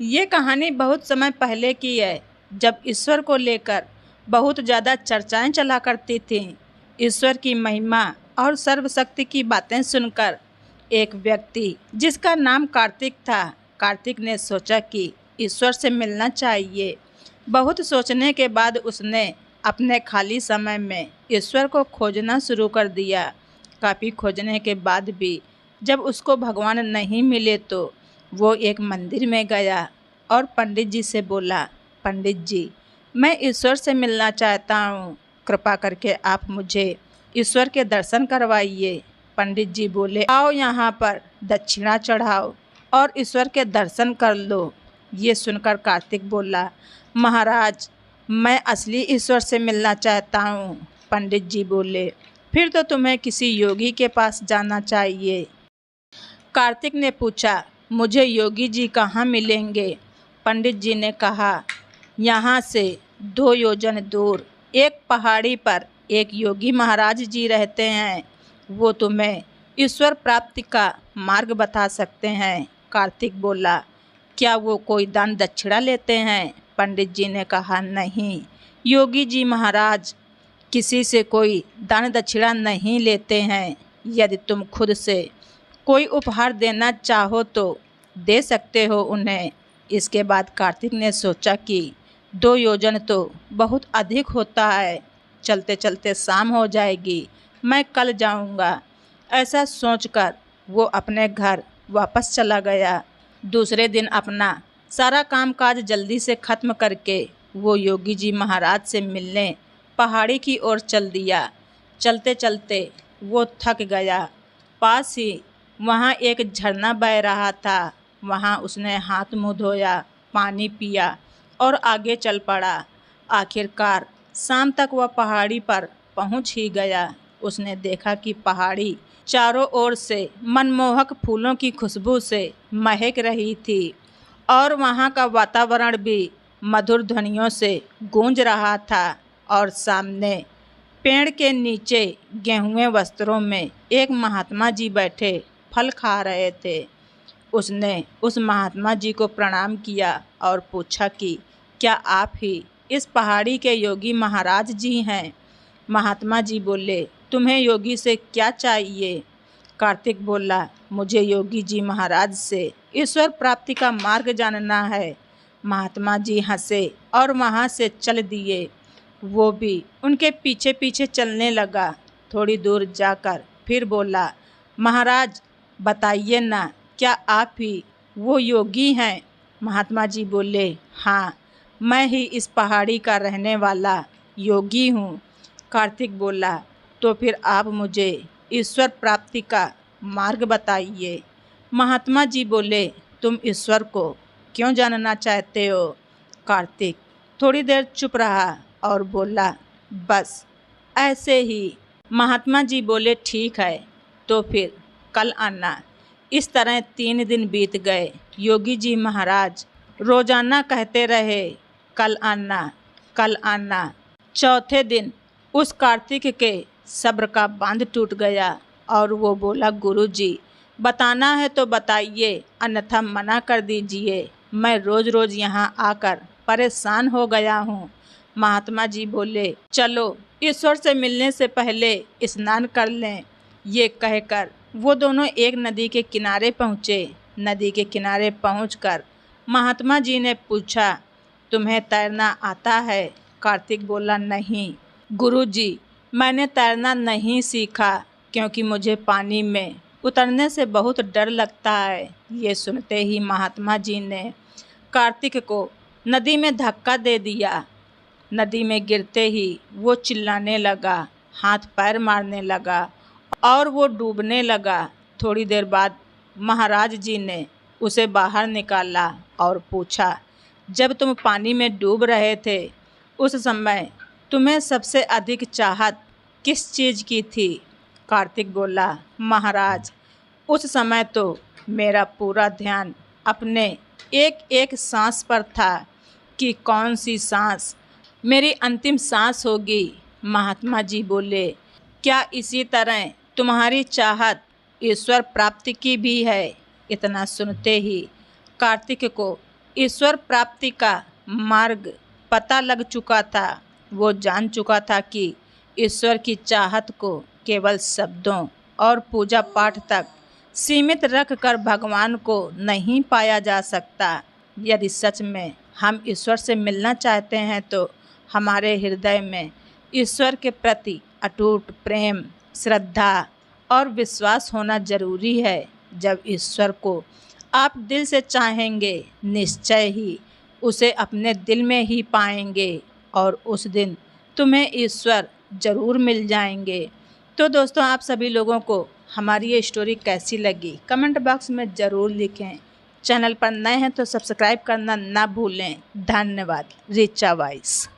ये कहानी बहुत समय पहले की है, जब ईश्वर को लेकर बहुत ज़्यादा चर्चाएं चला करती थीं। ईश्वर की महिमा और सर्वशक्ति की बातें सुनकर एक व्यक्ति जिसका नाम कार्तिक था, कार्तिक ने सोचा कि ईश्वर से मिलना चाहिए। बहुत सोचने के बाद उसने अपने खाली समय में ईश्वर को खोजना शुरू कर दिया। काफ़ी खोजने के बाद भी जब उसको भगवान नहीं मिले तो वो एक मंदिर में गया और पंडित जी से बोला, पंडित जी, मैं ईश्वर से मिलना चाहता हूँ, कृपा करके आप मुझे ईश्वर के दर्शन करवाइए। पंडित जी बोले, आओ यहाँ पर दक्षिणा चढ़ाओ और ईश्वर के दर्शन कर लो। ये सुनकर कार्तिक बोला, महाराज, मैं असली ईश्वर से मिलना चाहता हूँ। पंडित जी बोले, फिर तो तुम्हें किसी योगी के पास जाना चाहिए। कार्तिक ने पूछा, मुझे योगी जी कहाँ मिलेंगे? पंडित जी ने कहा, यहाँ से 2 योजन दूर एक पहाड़ी पर एक योगी महाराज जी रहते हैं। वो तुम्हें ईश्वर प्राप्ति का मार्ग बता सकते हैं। कार्तिक बोला, क्या वो कोई दान दक्षिणा लेते हैं? पंडित जी ने कहा, नहीं, योगी जी महाराज किसी से कोई दान दक्षिणा नहीं लेते हैं। यदि तुम खुद से कोई उपहार देना चाहो तो दे सकते हो उन्हें। इसके बाद कार्तिक ने सोचा कि 2 योजन तो बहुत अधिक होता है, चलते चलते शाम हो जाएगी, मैं कल जाऊंगा। ऐसा सोचकर वो अपने घर वापस चला गया। दूसरे दिन अपना सारा कामकाज जल्दी से ख़त्म करके वो योगी जी महाराज से मिलने पहाड़ी की ओर चल दिया। चलते चलते वो थक गया। पास ही वहाँ एक झरना बह रहा था। वहाँ उसने हाथ मुँह धोया, पानी पिया और आगे चल पड़ा। आखिरकार शाम तक वह पहाड़ी पर पहुँच ही गया। उसने देखा कि पहाड़ी चारों ओर से मनमोहक फूलों की खुशबू से महक रही थी और वहाँ का वातावरण भी मधुर ध्वनियों से गूंज रहा था। और सामने पेड़ के नीचे गेहुए वस्त्रों में एक महात्मा जी बैठे फल खा रहे थे। उसने उस महात्मा जी को प्रणाम किया और पूछा कि क्या आप ही इस पहाड़ी के योगी महाराज जी हैं? महात्मा जी बोले, तुम्हें योगी से क्या चाहिए? कार्तिक बोला, मुझे योगी जी महाराज से ईश्वर प्राप्ति का मार्ग जानना है। महात्मा जी हंसे और वहाँ से चल दिए। वो भी उनके पीछे पीछे चलने लगा। थोड़ी दूर जाकर फिर बोला, महाराज, बताइए ना, क्या आप ही वो योगी हैं? महात्मा जी बोले, हाँ, मैं ही इस पहाड़ी का रहने वाला योगी हूँ। कार्तिक बोला, तो फिर आप मुझे ईश्वर प्राप्ति का मार्ग बताइए। महात्मा जी बोले, तुम ईश्वर को क्यों जानना चाहते हो? कार्तिक थोड़ी देर चुप रहा और बोला, बस ऐसे ही। महात्मा जी बोले, ठीक है, तो फिर कल आना। इस तरह 3 दिन बीत गए। योगी जी महाराज रोजाना कहते रहे, कल आना, कल आना। चौथे दिन उस कार्तिक के सब्र का बांध टूट गया और वो बोला, गुरुजी, बताना है तो बताइए, अन्यथा मना कर दीजिए। मैं रोज़ रोज़ यहाँ आकर परेशान हो गया हूँ। महात्मा जी बोले, चलो ईश्वर से मिलने से पहले स्नान कर लें। ये कहकर वो दोनों एक नदी के किनारे पहुँचे। नदी के किनारे पहुँचकर महात्मा जी ने पूछा, तुम्हें तैरना आता है? कार्तिक बोला, नहीं गुरुजी, मैंने तैरना नहीं सीखा क्योंकि मुझे पानी में उतरने से बहुत डर लगता है। ये सुनते ही महात्मा जी ने कार्तिक को नदी में धक्का दे दिया। नदी में गिरते ही वो चिल्लाने लगा, हाथ पैर मारने लगा और वो डूबने लगा। थोड़ी देर बाद महाराज जी ने उसे बाहर निकाला और पूछा, जब तुम पानी में डूब रहे थे उस समय तुम्हें सबसे अधिक चाहत किस चीज़ की थी? कार्तिक बोला, महाराज, उस समय तो मेरा पूरा ध्यान अपने एक एक सांस पर था कि कौन सी सांस मेरी अंतिम सांस होगी। महात्मा जी बोले, क्या इसी तरह तुम्हारी चाहत ईश्वर प्राप्ति की भी है? इतना सुनते ही कार्तिक को ईश्वर प्राप्ति का मार्ग पता लग चुका था। वो जान चुका था कि ईश्वर की चाहत को केवल शब्दों और पूजा पाठ तक सीमित रखकर भगवान को नहीं पाया जा सकता। यदि सच में हम ईश्वर से मिलना चाहते हैं तो हमारे हृदय में ईश्वर के प्रति अटूट प्रेम, श्रद्धा और विश्वास होना जरूरी है। जब ईश्वर को आप दिल से चाहेंगे, निश्चय ही उसे अपने दिल में ही पाएंगे और उस दिन तुम्हें ईश्वर ज़रूर मिल जाएंगे। तो दोस्तों, आप सभी लोगों को हमारी ये स्टोरी कैसी लगी कमेंट बॉक्स में ज़रूर लिखें। चैनल पर नए हैं तो सब्सक्राइब करना ना भूलें। धन्यवाद। ऋचा वॉइस।